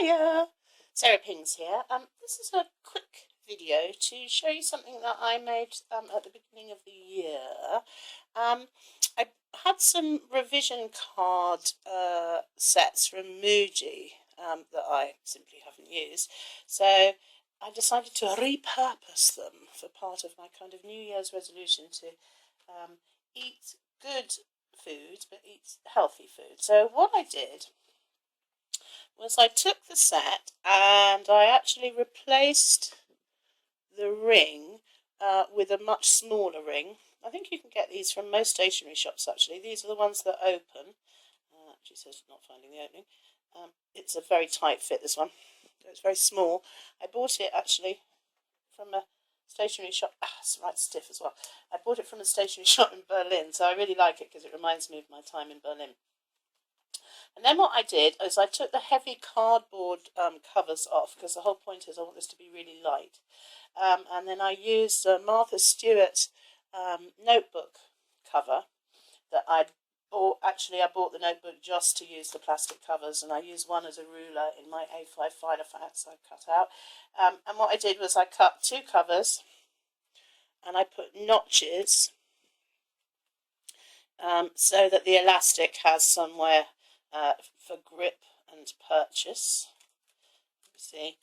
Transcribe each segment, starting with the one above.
Hiya! Sarah Pings here. This is a quick video to show you something that I made at the beginning of the year. I had some revision card sets from Muji that I simply haven't used, so I decided to repurpose them for part of my kind of New Year's resolution to eat good food but eat healthy food. So what I did was I took the set and I actually replaced the ring with a much smaller ring. I think you can get these from most stationery shops actually. These are the ones that open. Actually says not finding the opening. It's a very tight fit, this one. So it's very small. I bought it actually from a stationery shop. It's right stiff as well. I bought it from a stationery shop in Berlin, so I really like it because it reminds me of my time in Berlin. And then what I did is I took the heavy cardboard covers off, because the whole point is I want this to be really light. And then I used Martha Stewart notebook cover that I'd bought. Actually, I bought the notebook just to use the plastic covers, and I used one as a ruler in my A5 Filofax I cut out. And what I did was I cut two covers and I put notches so that the elastic has somewhere for grip and purchase. You see,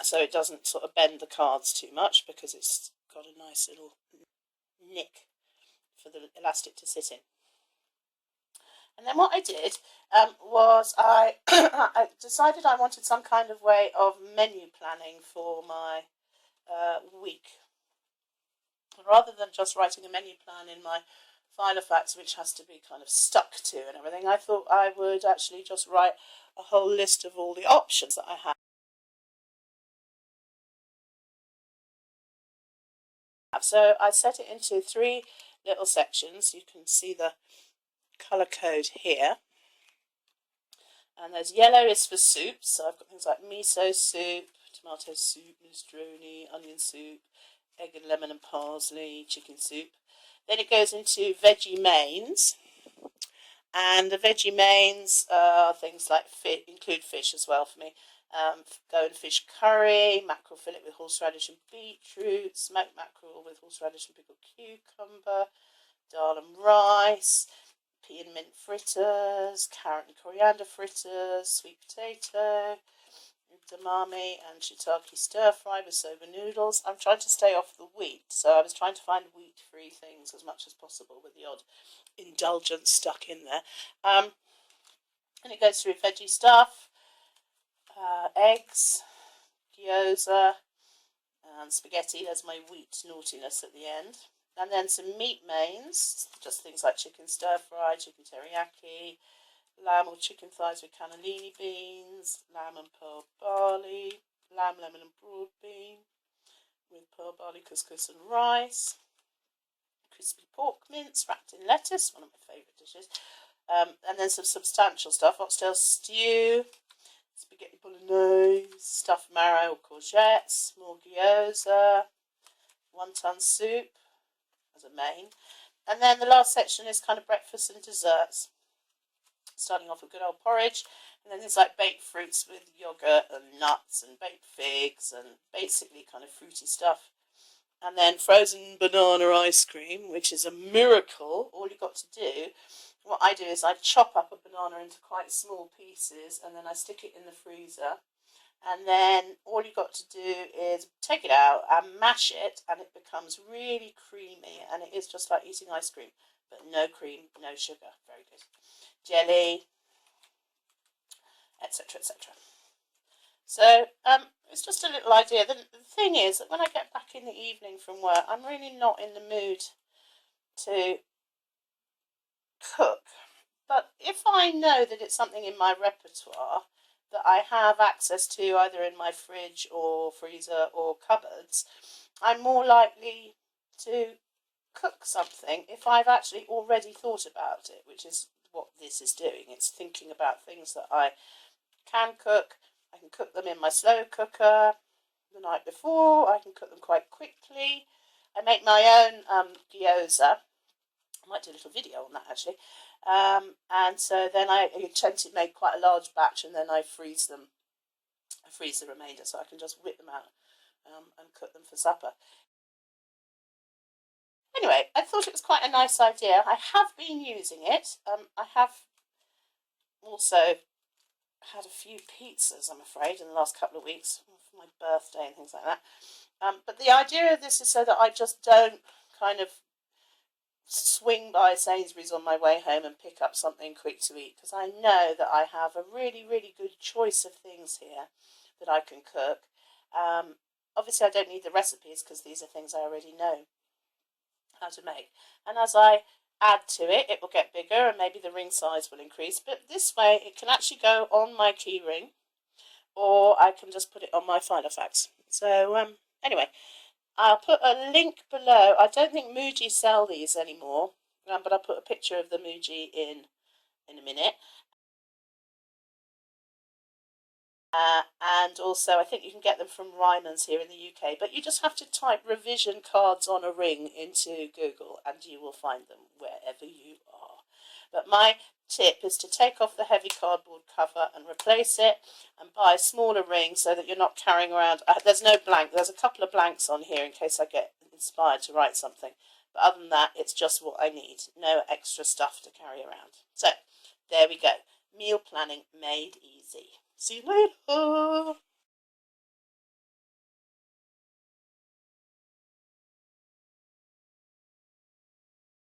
so it doesn't sort of bend the cards too much because it's got a nice little nick for the elastic to sit in. And then what I did was I decided I wanted some kind of way of menu planning for my week. Rather than just writing a menu plan in my Filofax, which has to be kind of stuck to and everything, I thought I would actually just write a whole list of all the options that I have. So I set it into three little sections. You can see the colour code here. And there's yellow is for soups, so I've got things like miso soup, tomato soup, minestrone, onion soup, egg and lemon and parsley, chicken soup. Then it goes into veggie mains, and the veggie mains are things like include fish as well for me. Go in fish curry, mackerel fillet with horseradish and beetroot, smoked mackerel with horseradish and pickled cucumber, dal and rice, pea and mint fritters, carrot and coriander fritters, sweet potato, edamame and shiitake stir fry with soba noodles. I'm trying to stay off the wheat, so I was trying to find wheat-free things as much as possible with the odd indulgence stuck in there. And it goes through veggie stuff, eggs, gyoza, and spaghetti. There's my wheat naughtiness at the end. And then some meat mains, just things like chicken stir fry, chicken teriyaki, lamb or chicken thighs with cannellini beans, lamb and pearl barley, lamb, lemon and broad bean with pearl barley, couscous and rice, crispy pork mince wrapped in lettuce, one of my favourite dishes, and then some substantial stuff, oxtail stew, spaghetti bolognese, stuffed marrow or courgettes, more gyoza, wonton soup as a main, and then the last section is kind of breakfast and desserts, starting off with good old porridge, and then there's like baked fruits with yogurt and nuts and baked figs and basically kind of fruity stuff, and then frozen banana ice cream, which is a miracle. All you've got to do, what I do is I chop up a banana into quite small pieces and then I stick it in the freezer, and then all you've got to do is take it out and mash it, and it becomes really creamy, and it is just like eating ice cream, but no cream, no sugar. Very good. Jelly, etc, etc. So it's just a little idea. The thing is that when I get back in the evening from work, I'm really not in the mood to cook. But if I know that it's something in my repertoire that I have access to either in my fridge or freezer or cupboards, I'm more likely to cook something if I've actually already thought about it, which is what this is doing. It's thinking about things that I can cook. I can cook them in my slow cooker the night before. I can cook them quite quickly. I make my own gyoza. might do a little video on that actually. And so then I tend to make quite a large batch, and then I freeze them. I freeze the remainder so I can just whip them out and cook them for supper. Anyway, I thought it was quite a nice idea. I have been using it. I have also had a few pizzas, I'm afraid, in the last couple of weeks for my birthday and things like that. But the idea of this is so that I just don't kind of swing by Sainsbury's on my way home and pick up something quick to eat, because I know that I have a really, really good choice of things here that I can cook. Obviously, I don't need the recipes because these are things I already know how to make. And as I add to it, it will get bigger and maybe the ring size will increase. But this way, it can actually go on my Keyring, or I can just put it on my Filofax. So anyway, I'll put a link below. I don't think Muji sell these anymore, but I'll put a picture of the Muji in a minute. And also, I think you can get them from Ryman's here in the UK, but you just have to type revision cards on a ring into Google and you will find them wherever you are. But my tip is to take off the heavy cardboard cover and replace it and buy a smaller ring so that you're not carrying around. There's no blank. There's a couple of blanks on here in case I get inspired to write something. But other than that, it's just what I need. No extra stuff to carry around. So there we go. Meal planning made easy. See you later.